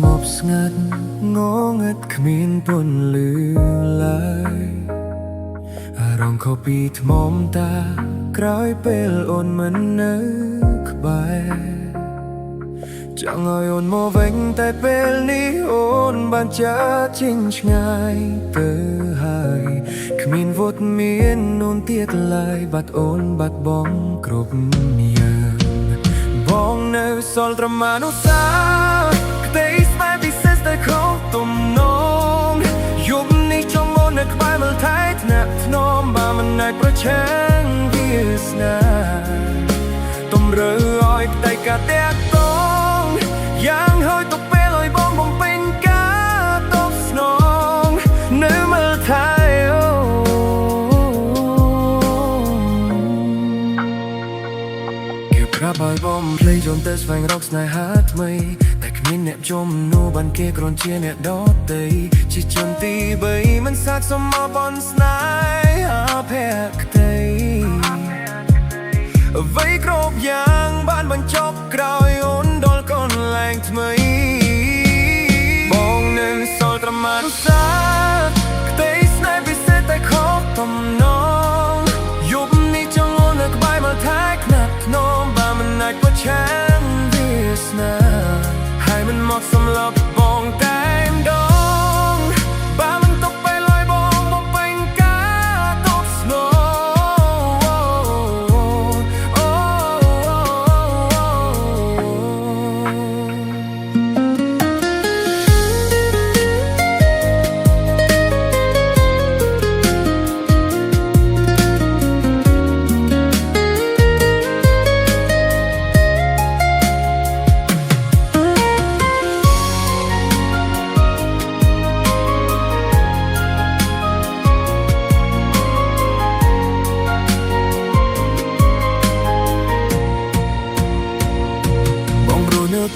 งบสงัดงงดគ្មានពន្លឺឡើយអារម្មណ៍ខុសពីថ្មតាក្រោយពេលអូនមិននៅក្បែរចង់ឲ្យអូនមកវិញតែពេលនេះអូនបានចាកចេញឆ្ងាយទៅហើយគ្មានវត្តមានអូនទៀតឡើយបាត់អូនបាត់បងគ្រប់យ៉ាងបងនៅសល់ត្រឹមអនុស្សាវរីយ៍ក្តីស្នេហ៍ពិសេសតែខុសទំនងយប់នេះចង់អូននៅក្បែរមើលថែថ្នាក់ថ្នមបើមិនអាចប្រឆាំងវាសនាតម្រូវឲ្យតែការតាក់ទងយ៉ាងហើយទៅពេលឲ្យបងបំពេញការតបស្នងនៅមើលថែប្រាប់ឲ្យបងភ្លេចចូលទៅស្វែងរកស្នេហាថ្មីតែគ្មានអ្នកជំនួសបានគេគ្រាន់ជាអ្នកដទៃជាជនទី3មិនសាកសមមកបនស្នេហាភក្តីអ្វីគ្រប់យ៉ាងបានបញ្ចប់ក្រោយអូនដល់កន្លែងថ្មីបងនឹងសល់ត្រឹមអនុស្សាវរីយ៍ក្តីស្នេហ៍ពិសេសតែខុសទំនងយប់នេះចង់អូននៅក្បែរមើលថែខ្នាត់ខ្នងបើមិនអាចប្រឆាំងវាសនាហើយមិនមកសម្លាប់បងតែម្ដងបើមិនទុកពេលឲ្យបងមកពេញការតបស្ន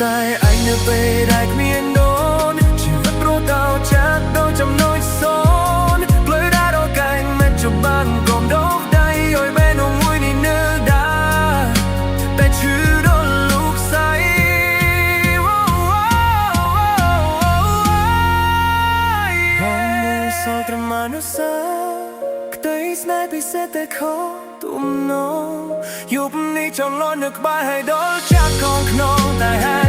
តែឯងនៅពេលដែលគ្មានដូនជីវិតរស់ទៅចាក់ដូចចំណុចសូន្យផ្លូវដើរដល់កែងមិនជបានកុំដោះដៃឲ្យបែនមួយនេះនៅដាតែឈឺដល់លោកស្រីហើយសល់ត្រឹមអនុស្សាវរីយ៍ក្តីស្នេហ៍ពិសេសតែខុសទំនងយប់នេះចង់លន់នៅក្បែរឲ្យដល់ចាក់កងខ្នងតែ